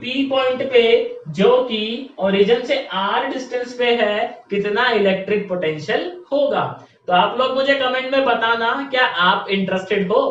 P point पे जो कि ओरिजिन से आर डिस्टेंस पे है कितना इलेक्ट्रिक पोटेंशियल होगा। तो आप लोग मुझे कमेंट में बताना, क्या आप इंटरेस्टेड हो।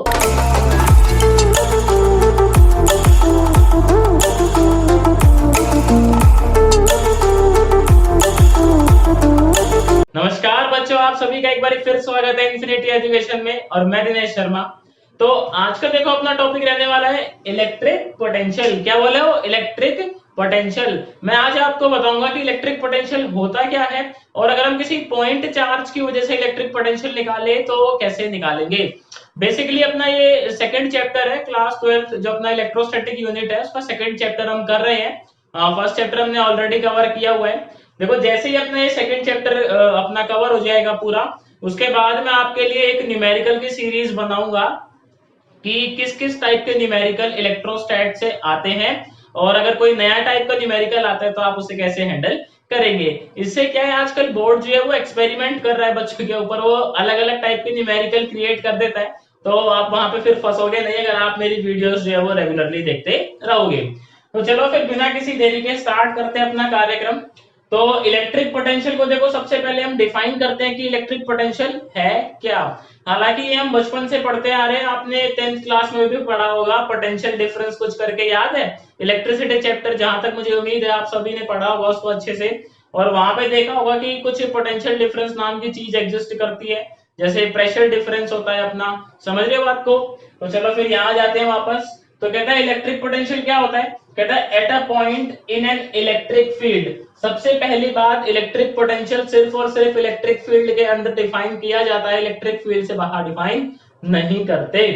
नमस्कार बच्चों, आप सभी का एक बार फिर स्वागत है इन्फिनिटी एजुकेशन में और मैं दिनेश शर्मा। तो आज का देखो अपना टॉपिक रहने वाला है इलेक्ट्रिक पोटेंशियल। क्या बोले हो? Electric potential. मैं आज आपको बताऊंगा कि इलेक्ट्रिक पोटेंशियल होता क्या है और अगर हम किसी पॉइंट चार्ज की वजह से इलेक्ट्रिक पोटेंशियल निकाले तो कैसे निकालेंगे। बेसिकली अपना ये सेकंड चैप्टर है क्लास 12 जो अपना इलेक्ट्रोस्टैटिक यूनिट है उसका सेकंड चैप्टर हम कर रहे हैं। फर्स्ट चैप्टर हमने ऑलरेडी कवर किया हुआ है। देखो जैसे ही अपना ये सेकंड चैप्टर अपना कवर हो जाएगा पूरा, उसके बाद मैं आपके लिए एक न्यूमेरिकल की सीरीज बनाऊंगा कि किस किस टाइप के न्यूमेरिकल इलेक्ट्रोस्टैट से आते हैं और अगर कोई नया टाइप का न्यूमेरिकल आता है तो आप उसे कैसे हैंडल करेंगे। इससे क्या है, आजकल बोर्ड जो है वो एक्सपेरिमेंट कर रहा है बच्चों के ऊपर, वो अलग अलग टाइप के न्यूमेरिकल क्रिएट कर देता है। तो आप वहां पे फिर फंसोगे नहीं अगर आप मेरी वीडियोस जो है वो रेगुलरली देखते रहोगे। तो चलो फिर बिना किसी देरी के स्टार्ट करते हैं अपना कार्यक्रम। तो इलेक्ट्रिक पोटेंशियल को देखो, सबसे पहले हम डिफाइन करते हैं कि इलेक्ट्रिक पोटेंशियल है क्या। हालांकि ये हम बचपन से पढ़ते आ रहे हैं, आपने 10th क्लास में भी पढ़ा होगा पोटेंशियल डिफरेंस कुछ करके, याद है? इलेक्ट्रिसिटी चैप्टर, जहां तक मुझे उम्मीद है आप सभी ने पढ़ा होगा उसको अच्छे से। और वहां पे देखा होगा कि कुछ पोटेंशियल डिफरेंस नाम की चीज एग्जिस्ट करती है, जैसे प्रेशर डिफरेंस होता है अपना। समझ रहे हो बात को? तो चलो फिर यहाँ जाते हैं वापस। तो कहता है इलेक्ट्रिक पोटेंशियल क्या होता है। कहता है at a point in an electric field. सबसे पहली बात, इलेक्ट्रिक पोटेंशियल सिर्फ और सिर्फ इलेक्ट्रिक फील्ड के अंदर डिफाइन किया जाता है, इलेक्ट्रिक फील्ड से बाहर डिफाइन नहीं करते।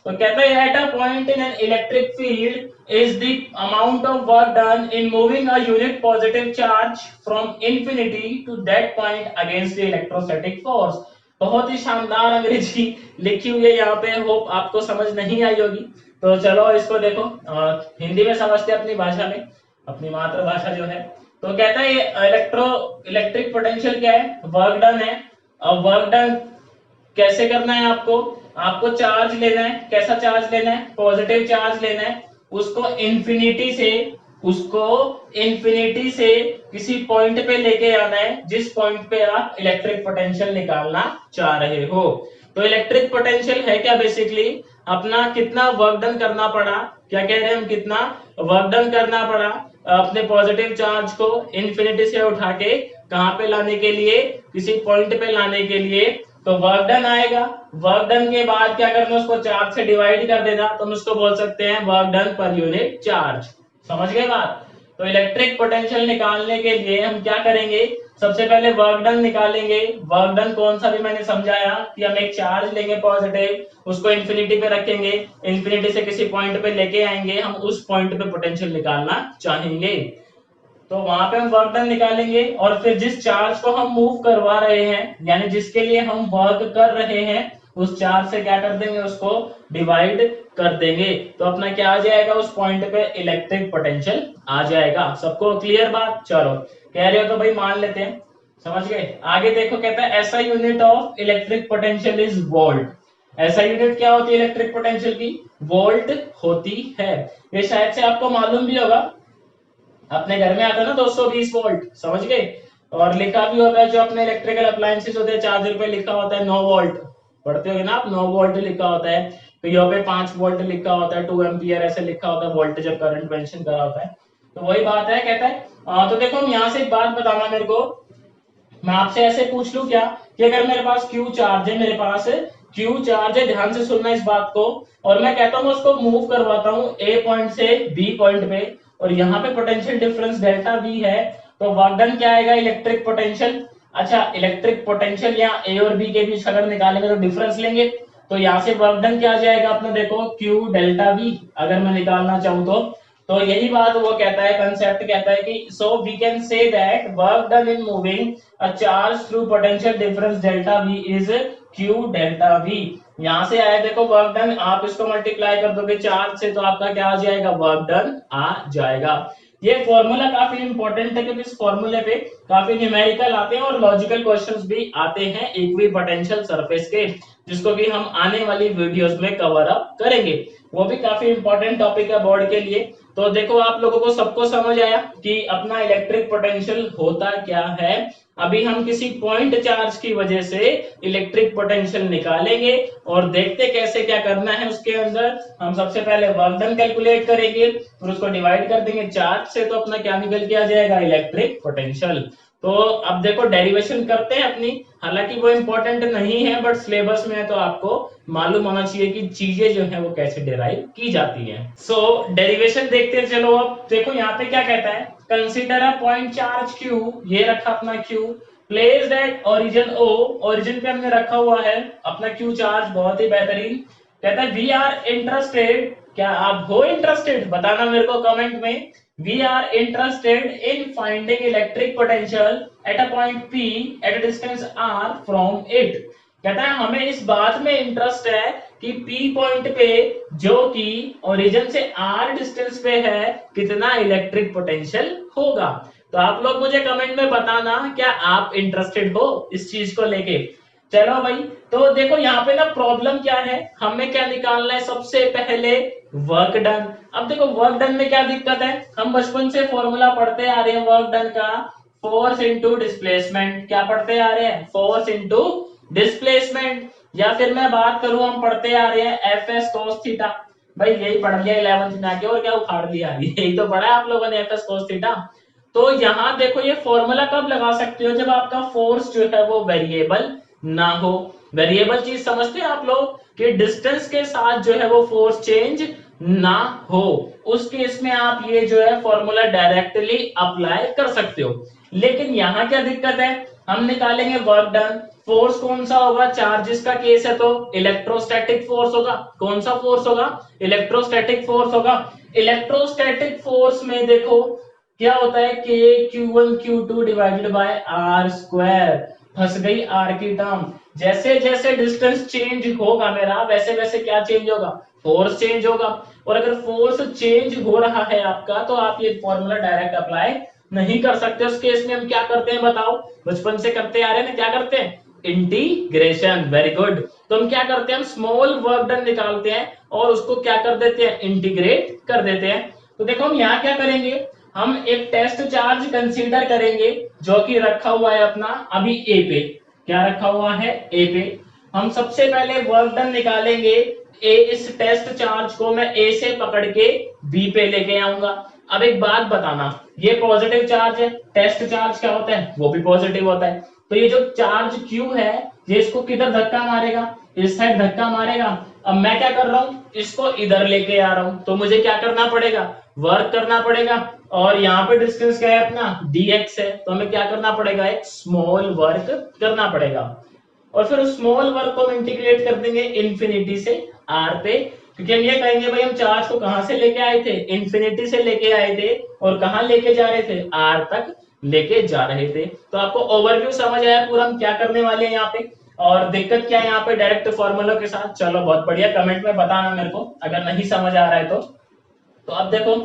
तो कहता है at a point in an electric field is the amount of work done in moving a unit positive charge from infinity to that point against the electrostatic force. बहुत ही शानदार अंग्रेजी लिखी हुई है यहाँ पे, होप आपको समझ नहीं आई होगी। तो चलो इसको देखो हिंदी में समझते हैं अपनी भाषा में, अपनी मातृभाषा जो है। तो कहता है इलेक्ट्रिक पोटेंशियल क्या है, वर्क डन है। अब वर्क डन कैसे करना है आपको, आपको चार्ज लेना है। कैसा चार्ज लेना है? पॉजिटिव चार्ज लेना है। उसको इंफिनिटी से किसी पॉइंट पे लेके आना है जिस पॉइंट पे आप इलेक्ट्रिक पोटेंशियल निकालना चाह रहे हो। तो इलेक्ट्रिक पोटेंशियल है क्या, बेसिकली अपना कितना वर्क डन करना पड़ा। क्या कह रहे हैं हम, कितना वर्क डन करना पड़ा अपने पॉजिटिव चार्ज को इंफिनिटी से उठा के कहां पे लाने के लिए, किसी पॉइंट पे लाने के लिए। तो वर्क डन आएगा। वर्क डन के बाद क्या करना, उसको चार्ज से डिवाइड कर देना, तो हम उसको बोल सकते हैं work done per unit charge. समझ गए बात? तो इलेक्ट्रिक पोटेंशियल निकालने के लिए हम क्या करेंगे, सबसे पहले वर्क डन निकालेंगे। वर्क डन कौन सा भी मैंने समझाया कि हम एक चार्ज लेंगे पॉजिटिव, उसको इंफिनिटी पे रखेंगे, इंफिनिटी से किसी पॉइंट पे लेके आएंगे, हम उस पॉइंट पे पोटेंशियल निकालना चाहेंगे। तो वहां पे हम वर्क डन निकालेंगे और फिर जिस चार्ज को हम मूव करवा रहे हैं, यानी जिसके लिए हम वर्क कर रहे हैं, उस चार्ज से क्या कर देंगे, उसको डिवाइड कर देंगे। तो अपना क्या आ जाएगा, उस पॉइंट पे इलेक्ट्रिक पोटेंशियल आ जाएगा। सबको क्लियर बात? चलो कह रहे हो तो भाई मान लेते हैं, समझ गए। आगे देखो, कहता है ऐसा unit of electric potential is volt. ऐसा यूनिट क्या होती है इलेक्ट्रिक पोटेंशियल की? वोल्ट होती है। ये शायद से आपको मालूम भी होगा, अपने घर में आता है ना 220 वोल्ट, समझ गए। और लिखा भी होता है जो अपने इलेक्ट्रिकल अप्लायंसेस होते हैं, चार्जर पे लिखा होता है 9 वोल्ट। पढ़ते हो ना आप, 9 वोल्ट लिखा होता है। तो यहाँ पे 5 वोल्ट लिखा होता है, 2 एम्पियर ऐसे लिखा होता है, वोल्टेज और करंट मेंशन करा होता है। तो वही बात है, कहता है तो देखो हम यहाँ से एक बात बताना मेरे को, मैं आपसे ऐसे पूछ लूं क्या कि अगर मेरे पास क्यू चार्ज है, मेरे पास क्यू चार्ज है, ध्यान से सुनना इस बात को, और मैं कहता हूं उसको मूव करवाता हूं ए पॉइंट से बी पॉइंट पे, और यहाँ पे पोटेंशियल डिफरेंस डेल्टा वी है, तो वर्क डन क्या आएगा, इलेक्ट्रिक पोटेंशियल। अच्छा, इलेक्ट्रिक पोटेंशियल यहाँ ए और बी के बीच अगर निकालेंगे तो डिफरेंस लेंगे, तो यहाँ से वर्क डन क्या आ जाएगा अपना, देखो क्यू डेल्टा वी अगर मैं निकालना चाहूँ तो यही बात वो कहता है, कंसेप्ट कहता है कि so we can say that work done in moving a charge through potential difference delta V is Q delta V. यहां से आया देखो वर्क डन, आप इसको मल्टीप्लाई कर दोगे चार्ज से तो आपका क्या आ जाएगा, वर्क डन आ जाएगा। ये फॉर्मूला काफी इंपॉर्टेंट है क्योंकि इस फॉर्मूले पे काफी न्यूमेरिकल आते हैं और लॉजिकल क्वेश्चंस भी आते हैं इक्वी पोटेंशियल सरफेस के, जिसको कि हम आने वाली वीडियोस में कवर अप करेंगे। वो भी काफी इंपॉर्टेंट टॉपिक है बोर्ड के लिए। तो देखो आप लोगों को सबको समझ आया कि अपना इलेक्ट्रिक पोटेंशियल होता क्या है। अभी हम किसी पॉइंट चार्ज की वजह से इलेक्ट्रिक पोटेंशियल निकालेंगे और देखते कैसे क्या करना है। उसके अंदर हम सबसे पहले वर्क डन कैलकुलेट करेंगे, फिर उसको डिवाइड कर देंगे चार्ज से, तो अपना क्या निकल के आ जाएगा, इलेक्ट्रिक पोटेंशियल। तो अब देखो डेरिवेशन करते हैं अपनी, हालांकि वो इंपॉर्टेंट नहीं है बट सिलेबस में है तो आपको मालूम होना चाहिए कि चीजें जो है वो कैसे डिराइव की जाती हैं। सो डेरिवेशन देखते हैं। चलो अब देखो यहाँ पे क्या कहता है, consider a point charge Q, ये रखा अपना Q, placed at origin O, origin पे हमने रखा हुआ है अपना Q चार्ज, बहुत ही बेहतरीन। कहता है वी आर इंटरेस्टेड, क्या आप हो इंटरेस्टेड, बताना मेरे को कमेंट में। We are interested in finding electric potential at a point P at a distance R from it. कहता है हमें इस बात में इंटरेस्ट है कि P पॉइंट पे, जो कि ओरिजिन से R डिस्टेंस पे है, कितना इलेक्ट्रिक पोटेंशियल होगा। तो आप लोग मुझे कमेंट में बताना क्या आप इंटरेस्टेड हो इस चीज को लेके। चलो भाई, तो देखो यहाँ पे ना प्रॉब्लम क्या है, हमें क्या निकालना है, सबसे पहले वर्क डन। अब देखो वर्क डन में क्या दिक्कत है, हम बचपन से फॉर्मूला पढ़ते आ रहे हैं वर्क डन का, फोर्स इनटू डिस्प्लेसमेंट। क्या पढ़ते आ रहे हैं, फोर्स इनटू डिस्प्लेसमेंट। या फिर मैं बात करूं, हम पढ़ते आ रहे हैं एफ एस कोस थीटा। भाई यही पढ़ लिया 11th में आके, और क्या उखाड़ लिया, यही तो पढ़ा है आप लोगों ने, एफ एस कोस थीटा। तो यहाँ देखो ये फॉर्मूला कब लगा सकते हो, जब आपका फोर्स जो है वो वेरिएबल ना हो। वेरिएबल चीज समझते हैं आप लोग कि डिस्टेंस के साथ जो है वो फोर्स चेंज ना हो, उस केस में आप ये जो है फॉर्मूला डायरेक्टली अप्लाई कर सकते हो। लेकिन यहाँ क्या दिक्कत है, हम निकालेंगे वर्क डन, फोर्स कौन सा होगा, चार्जेस का केस है तो इलेक्ट्रोस्टैटिक फोर्स होगा। कौन सा फोर्स होगा, इलेक्ट्रोस्टैटिक फोर्स होगा। इलेक्ट्रोस्टैटिक फोर्स में देखो क्या होता है, के Q1 Q2 divided by are square. फंस गई आर की टर्म। जैसे जैसे डिस्टेंस चेंज होगा मेरा, वैसे वैसे क्या चेंज होगा, फोर्स चेंज होगा। और अगर फोर्स चेंज हो रहा है आपका, तो आप ये फॉर्मूला डायरेक्ट अप्लाई नहीं कर सकते। उस केस में हम क्या करते हैं बताओ, बचपन से करते आ रहे हैं ना, क्या करते हैं, इंटीग्रेशन। Very good. तो हम क्या करते हैं, हम स्मॉल वर्क डन निकालते हैं और उसको क्या कर देते हैं, इंटीग्रेट कर देते हैं। तो देखो हम यहाँ क्या करेंगे, हम एक टेस्ट चार्ज कंसीडर करेंगे जो कि रखा हुआ है अपना अभी ए पे। क्या रखा हुआ है, ए पे। हम सबसे पहले वर्क डन निकालेंगे, ए, इस टेस्ट चार्ज को मैं ए से पकड़ के बी पे लेके आऊंगा। अब एक बात बताना, ये पॉजिटिव चार्ज है, टेस्ट चार्ज क्या होता है, वो भी पॉजिटिव होता है। तो ये जो चार्ज क्यू है, ये इसको किधर धक्का मारेगा, इस साइड धक्का मारेगा। अब मैं क्या कर रहा हूं, इसको इधर लेके आ रहा हूं, तो मुझे क्या करना पड़ेगा, वर्क करना पड़ेगा। और यहाँ पे डिस्टेंस क्या है अपना, dx है, तो हमें क्या करना पड़ेगा, एक स्मॉल वर्क करना पड़ेगा। और फिर उस स्मॉल वर्क को हम इंटीग्रेट कर देंगे इन्फिनिटी से r पे, क्योंकि हम ये कहेंगे भाई हम चार्ज को कहां से लेके आए थे, इन्फिनिटी से लेके आए थे, और कहां लेके जा रहे थे, r तक लेके जा रहे थे। तो आपको ओवरव्यू समझ आया पूरा हम क्या करने वाले हैं यहाँ पे, और दिक्कत क्या है यहाँ पे डायरेक्ट फॉर्मूला के साथ। चलो बहुत बढ़िया, कमेंट में बताना मेरे को अगर नहीं समझ आ रहा है तो अब देखो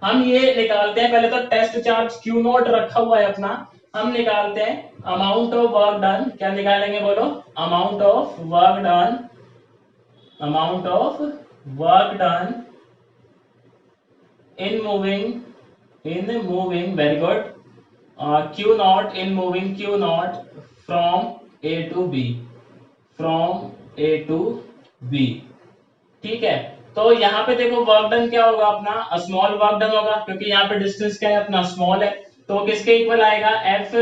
हम ये निकालते हैं, पहले तो टेस्ट चार्ज Q नॉट रखा हुआ है अपना, हम निकालते हैं अमाउंट ऑफ वर्क डन। क्या निकालेंगे बोलो, amount of work done, amount of work done in moving, very good, Q not in moving, Q not from A to B, from A to B। ठीक है, तो यहाँ पे देखो वर्क डन क्या होगा अपना, स्मॉल वर्क डन होगा, क्योंकि यहाँ पे डिस्टेंस क्या है अपना, स्मॉल है। तो किसके इक्वल आएगा, f,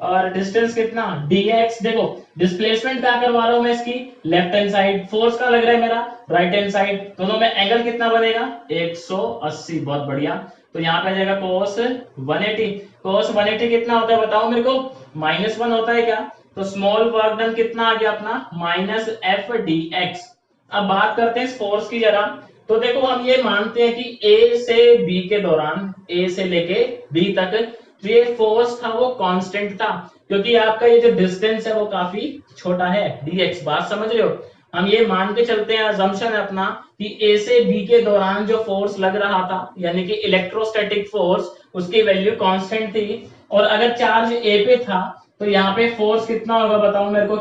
और डिस्टेंस कितना, dx। देखो डिस्प्लेसमेंट क्या करवा रहा हूं मैं, इसकी लेफ्ट हैंड साइड, फोर्स का लग रहा है मेरा राइट हैंड साइड, दोनों में एंगल कितना बनेगा, 180। बहुत बढ़िया। तो यहाँ पे आ जाएगा cos 180। cos 180 कितना होता है बताओ मेरे को, -1 होता है क्या। तो स्मॉल वर्क डन कितना आ गया अपना, -f dx। अब बात करते हैं इस फोर्स की जरा। तो देखो हम ये मानते हैं कि A से B के दौरान, A से लेके B तक जो ये फोर्स था वो कांस्टेंट था, क्योंकि आपका ये जो डिस्टेंस है वो काफी छोटा है, dx। बात समझ रहे हो, हम ये मान के चलते हैं, अजम्पशन है अपना कि A से B के दौरान जो फोर्स लग रहा था, यानी कि इलेक्ट्रोस्टैटिक फोर्स, उसकी वैल्यू कांस्टेंट थी। और अगर चार्ज A पे था तो यहाँ पे फोर्स कितना होगा बताओ मेरे को,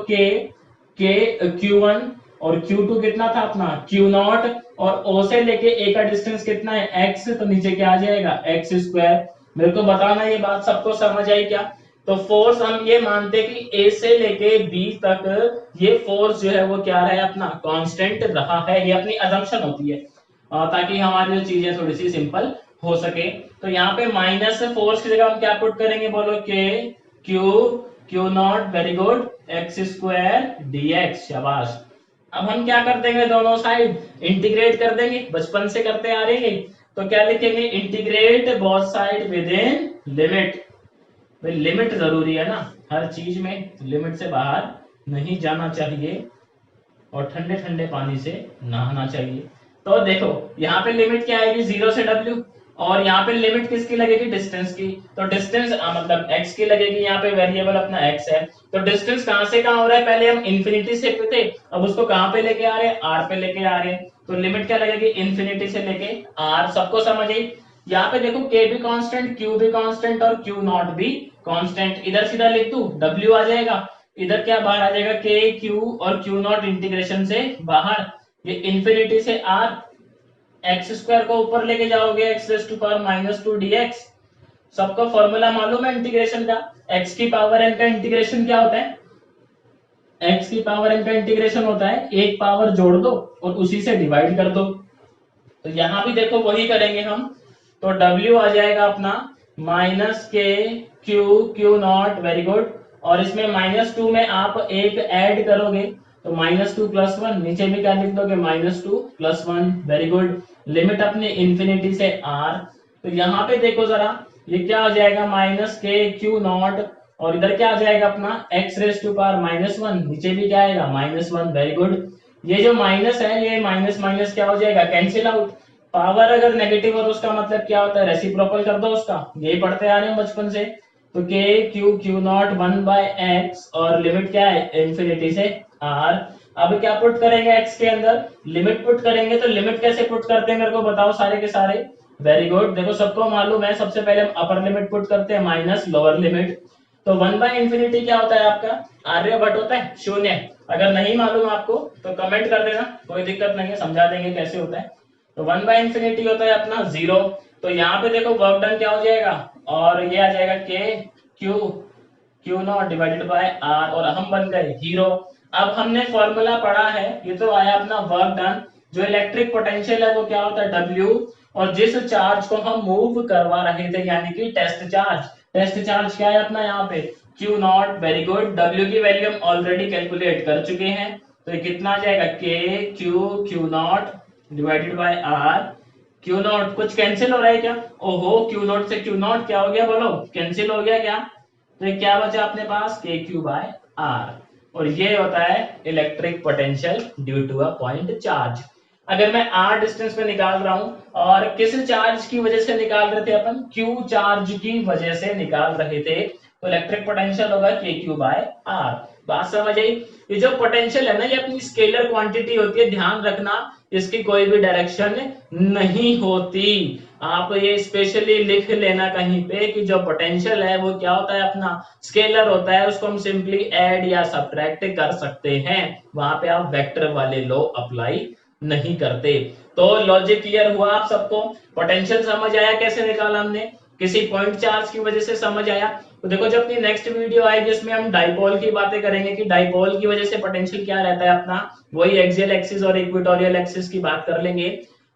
K Q1, और Q2 कितना था अपना Q0, और O से लेके A का डिस्टेंस कितना है x, तो नीचे क्या आ जाएगा x स्क्वायर। मेरे को बताना ये बात सबको समझ आई क्या? तो फोर्स हम ये मानते कि A से लेके B तक ये फोर्स जो है वो क्या रहा है अपना कांस्टेंट रहा है, ये अपनी अजम्पशन होती है ताकि हमारी जो चीजें थोड़ी सी सिंपल हो सके। तो यहाँ पे माइनस फोर्स की जगह हम क्या पुट करेंगे बोलो, के Q not, very good, x square dx, शाबाश। अब हम क्या कर देंगे, दोनों साइड इंटीग्रेट कर देंगे, बचपन से करते आ रहे हैं। तो क्या लिखेंगे, integrate both side with in limit. भाई लिमिट जरूरी है ना हर चीज में, लिमिट से बाहर नहीं जाना चाहिए और ठंडे ठंडे पानी से नहाना चाहिए। तो देखो यहाँ पे लिमिट क्या आएगी, 0 से w, और यहाँ पे लिमिट किसकी लगेगी, डिस्टेंस की। तो डिस्टेंस मतलब x की लगेगी, यहाँ पे वेरिएबल अपना x है। तो डिस्टेंस कहाँ से कहाँ हो रहा है, पहले हम इन्फिनिटी से थे, अब उसको कहाँ पे लेके आ रहे हैं, r पे लेके आ रहे हैं। तो लिमिट क्या लगेगी, इन्फिनिटी से लेके r। सबको समझ आई? यहाँ पे देखो k भी कांस्टेंट, q भी कांस्टेंट और q0 भी कांस्टेंट। इधर सीधा लिख दूं, w आ जाएगा, इधर क्या बाहर आ जाएगा, k q और q0 इंटीग्रेशन से बाहर, ये इन्फिनिटी से r, एक्स स्क्वायर को ऊपर लेके जाओगे x raise to power -2 dx। सबको फॉर्मूला मालूम है इंटीग्रेशन का, x की पावर n का इंटीग्रेशन क्या होता है, x की पावर n का इंटीग्रेशन होता है एक पावर जोड़ दो और उसी से डिवाइड कर दो। तो यहां भी देखो वही करेंगे हम। तो w आ जाएगा अपना -k q0, वेरी गुड, और इसमें -2 में आप एक ऐड करोगे तो -2 + 1, नीचे भी क्या लिख दोगे, -2 + 1, वेरी गुड। लिमिट अपने इन्फिनिटी से r। तो यहाँ पे देखो जरा, ये क्या हो जाएगा, -k q0, और इधर क्या आ जाएगा अपना x रेज़ टू पावर -1, नीचे भी क्या आएगा -1, वेरी गुड। ये जो माइनस है, ये माइनस माइनस क्या हो जाएगा, कैंसिल आउट। पावर अगर नेगेटिव और उसका मतलब क्या होता है, रेसिप्रोकल कर दो उसका, यही पढ़ते आ रहे हैं बचपन से। तो k q0 1/x, और लिमिट क्या है, इन्फिनिटी से r। अब क्या पुट करेंगे x के अंदर, लिमिट पुट करेंगे। तो लिमिट कैसे पुट करते हैं मेरे को बताओ सारे के सारे, वेरी गुड। देखो सबको मालूम है, सबसे पहले हम अपर लिमिट पुट करते हैं माइनस लोअर लिमिट। तो 1/∞ क्या होता है आपका, आर्यभट्ट होता है, शून्य। अगर नहीं मालूम आपको तो कमेंट कर देना, कोई दिक्कत नहीं है, समझा देंगे कैसे होता है। तो 1/∞ होता है अपना 0। तो यहाँ पे देखो वर्क डन क्या हो जाएगा, और ये आ जाएगा k q0 divided by r, और हम बन गए 0। अब हमने फॉर्मूला पढ़ा है, ये तो आया अपना वर्क डन। जो इलेक्ट्रिक पोटेंशियल है वो क्या होता है, w, और जिस चार्ज को हम मूव करवा रहे थे यानी कि टेस्ट चार्ज, टेस्ट चार्ज क्या है अपना यहाँ पे Q0, वेरी गुड। W की वैल्यू हम ऑलरेडी कैलकुलेट कर चुके हैं, तो ये कितना आ जाएगा, k q0 divided by r। Q0 कुछ कैंसिल हो रहा है क्या, ओहो, Q0 से Q0 क्या हो गया बोलो, कैंसिल हो गया क्या। तो ये क्या बचा अपने पास, kq/r, और ये होता है electric potential due to a point charge. अगर मैं r डिस्टेंस पे निकाल रहा हूं, और किस चार्ज की वजह से निकाल रहे थे अपन, q चार्ज की वजह से निकाल रहे थे, तो इलेक्ट्रिक पोटेंशियल होगा kq/r। बात समझ आई? ये जो पोटेंशियल है ना, ये अपनी स्केलर क्वांटिटी होती है, ध्यान रखना, इसकी कोई भी डायरेक्शन नहीं होती। आप ये स्पेशली लिख लेना कहीं पे कि जो पोटेंशियल है वो क्या होता है, अपना स्केलर होता है, उसको हम सिंपली ऐड या सब्ट्रैक्ट कर सकते हैं, वहां पे आप वेक्टर वाले लॉ अप्लाई नहीं करते। तो लॉजिक क्लियर हुआ आप सबको, पोटेंशियल समझ आया कैसे निकाला हमने, किसी पॉइंट चार्ज की वजह से समझ आया। तो देखो जब अपनी नेक्स्ट वीडियो आएगी जिसमें हम डाइपोल की बातें करेंगे कि डाइपोल की वजह से पोटेंशियल क्या रहता है अपना, वही एक्सियल एक्सिस और इक्वेटोरियल एक्सिस की बात कर लेंगे।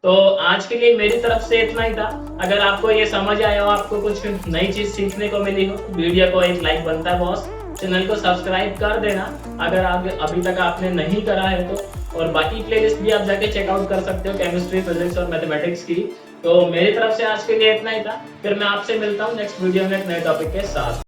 तो आज के लिए मेरी तरफ से इतना ही था। अगर आपको ये समझ आया हो, आपको कुछ नई चीज सीखने को मिली हो, वीडियो को एक लाइक बनता है बॉस, चैनल को सब्सक्राइब कर देना अगर आप अभी तक आपने नहीं करा है तो, और बाकी प्लेलिस्ट भी आप जाके चेकआउट कर सकते हो, केमिस्ट्री, फिजिक्स और मैथमेटिक्स की। तो मेरी तरफ से आज के लिए इतना ही था, फिर मैं आपसे मिलता हूँ नेक्स्ट वीडियो में एक नए टॉपिक के साथ।